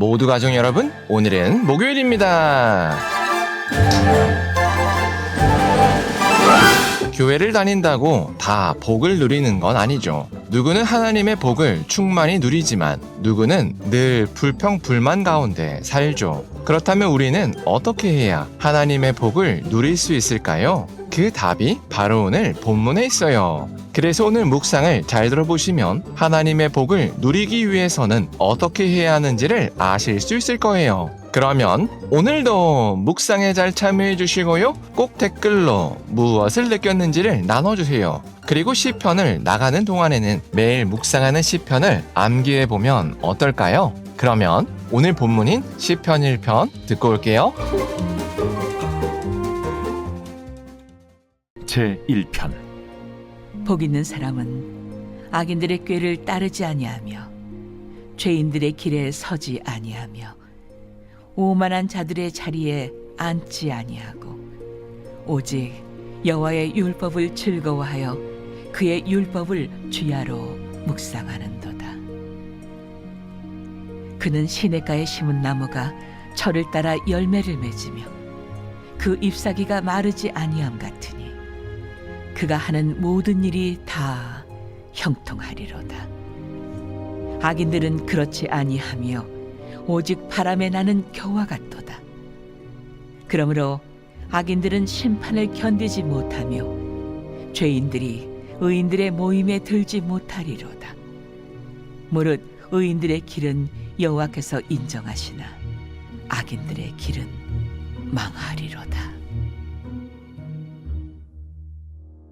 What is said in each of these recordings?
모두 가족 여러분, 오늘은 목요일입니다. 교회를 다닌다고 다 복을 누리는 건 아니죠. 누구는 하나님의 복을 충만히 누리지만 누구는 늘 불평불만 가운데 살죠. 그렇다면 우리는 어떻게 해야 하나님의 복을 누릴 수 있을까요? 그 답이 바로 오늘 본문에 있어요. 그래서 오늘 묵상을 잘 들어보시면 하나님의 복을 누리기 위해서는 어떻게 해야 하는지를 아실 수 있을 거예요. 그러면 오늘도 묵상에 잘 참여해 주시고요. 꼭 댓글로 무엇을 느꼈는지를 나눠주세요. 그리고 시편을 나가는 동안에는 매일 묵상하는 시편을 암기해 보면 어떨까요? 그러면 오늘 본문인 시편 1편 듣고 올게요. 제1편. 복 있는 사람은 악인들의 꾀를 따르지 아니하며 죄인들의 길에 서지 아니하며 오만한 자들의 자리에 앉지 아니하고 오직 여호와의 율법을 즐거워하여 그의 율법을 주야로 묵상하는도다. 그는 시냇가에 심은 나무가 철을 따라 열매를 맺으며 그 잎사귀가 마르지 아니함 같으니 그가 하는 모든 일이 다 형통하리로다. 악인들은 그렇지 아니하며 오직 바람에 나는 겨와 같도다. 그러므로 악인들은 심판을 견디지 못하며 죄인들이 의인들의 모임에 들지 못하리로다. 무릇 의인들의 길은 여호와께서 인정하시나 악인들의 길은 망하리로다.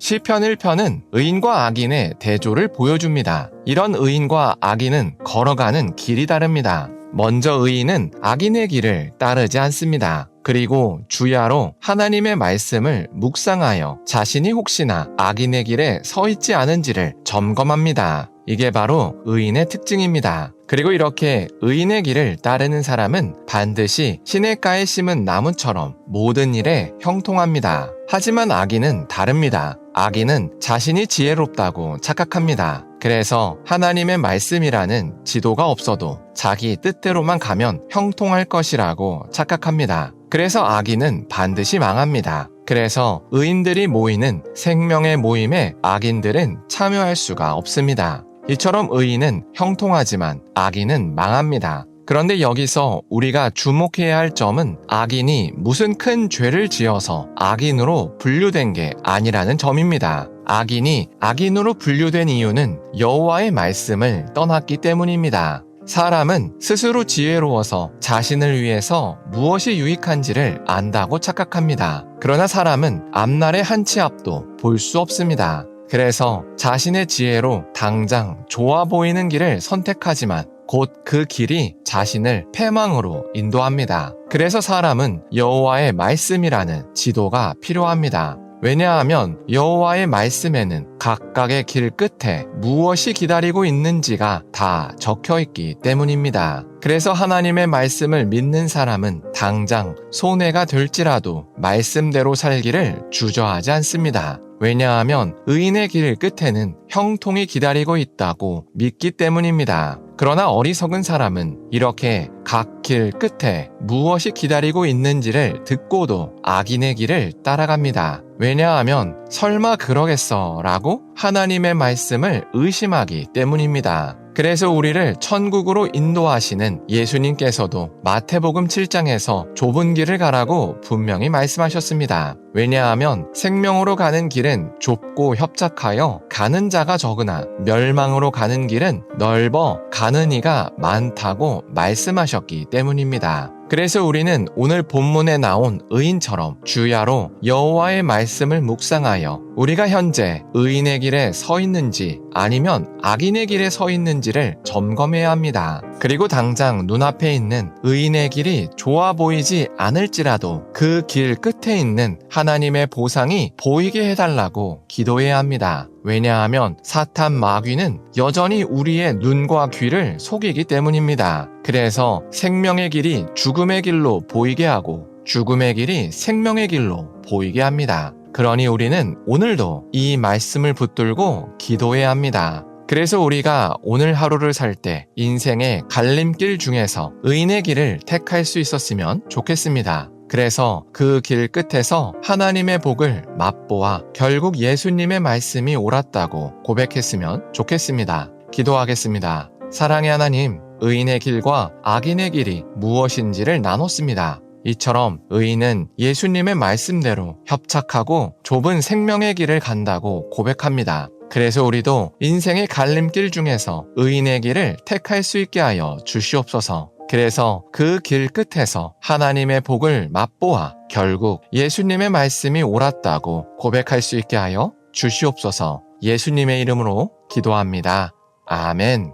시편 1편은 의인과 악인의 대조를 보여줍니다. 이런 의인과 악인은 걸어가는 길이 다릅니다. 먼저 의인은 악인의 길을 따르지 않습니다. 그리고 주야로 하나님의 말씀을 묵상하여 자신이 혹시나 악인의 길에 서 있지 않은지를 점검합니다. 이게 바로 의인의 특징입니다. 그리고 이렇게 의인의 길을 따르는 사람은 반드시 시냇가에 심은 나무처럼 모든 일에 형통합니다. 하지만 악인은 다릅니다. 악인은 자신이 지혜롭다고 착각합니다. 그래서 하나님의 말씀이라는 지도가 없어도 자기 뜻대로만 가면 형통할 것이라고 착각합니다. 그래서 악인은 반드시 망합니다. 그래서 의인들이 모이는 생명의 모임에 악인들은 참여할 수가 없습니다. 이처럼 의인은 형통하지만 악인은 망합니다. 그런데 여기서 우리가 주목해야 할 점은 악인이 무슨 큰 죄를 지어서 악인으로 분류된 게 아니라는 점입니다. 악인이 악인으로 분류된 이유는 여호와의 말씀을 떠났기 때문입니다. 사람은 스스로 지혜로워서 자신을 위해서 무엇이 유익한지를 안다고 착각합니다. 그러나 사람은 앞날의 한 치 앞도 볼 수 없습니다. 그래서 자신의 지혜로 당장 좋아 보이는 길을 선택하지만 곧 그 길이 자신을 패망으로 인도합니다. 그래서 사람은 여호와의 말씀이라는 지도가 필요합니다. 왜냐하면 여호와의 말씀에는 각각의 길 끝에 무엇이 기다리고 있는지가 다 적혀 있기 때문입니다. 그래서 하나님의 말씀을 믿는 사람은 당장 손해가 될지라도 말씀대로 살기를 주저하지 않습니다. 왜냐하면 의인의 길 끝에는 형통이 기다리고 있다고 믿기 때문입니다. 그러나 어리석은 사람은 이렇게 각 길 끝에 무엇이 기다리고 있는지를 듣고도 악인의 길을 따라갑니다. 왜냐하면 설마 그러겠어 라고 하나님의 말씀을 의심하기 때문입니다. 그래서 우리를 천국으로 인도하시는 예수님께서도 마태복음 7장에서 좁은 길을 가라고 분명히 말씀하셨습니다. 왜냐하면 생명으로 가는 길은 좁고 협착하여 가는 자가 적으나 멸망으로 가는 길은 넓어 가는 이가 많다고 말씀하셨기 때문입니다. 그래서 우리는 오늘 본문에 나온 의인처럼 주야로 여호와의 말씀을 묵상하여 우리가 현재 의인의 길에 서 있는지 아니면 악인의 길에 서 있는지를 점검해야 합니다. 그리고 당장 눈앞에 있는 의인의 길이 좋아 보이지 않을지라도 그 길 끝에 있는 하나님의 보상이 보이게 해달라고 기도해야 합니다. 왜냐하면 사탄 마귀는 여전히 우리의 눈과 귀를 속이기 때문입니다. 그래서 생명의 길이 죽음의 길로 보이게 하고 죽음의 길이 생명의 길로 보이게 합니다. 그러니 우리는 오늘도 이 말씀을 붙들고 기도해야 합니다. 그래서 우리가 오늘 하루를 살 때 인생의 갈림길 중에서 의인의 길을 택할 수 있었으면 좋겠습니다. 그래서 그 길 끝에서 하나님의 복을 맛보아 결국 예수님의 말씀이 옳았다고 고백했으면 좋겠습니다. 기도하겠습니다. 사랑의 하나님, 의인의 길과 악인의 길이 무엇인지를 나눴습니다. 이처럼 의인은 예수님의 말씀대로 협착하고 좁은 생명의 길을 간다고 고백합니다. 그래서 우리도 인생의 갈림길 중에서 의인의 길을 택할 수 있게 하여 주시옵소서. 그래서 그 길 끝에서 하나님의 복을 맛보아 결국 예수님의 말씀이 옳았다고 고백할 수 있게 하여 주시옵소서. 예수님의 이름으로 기도합니다. 아멘.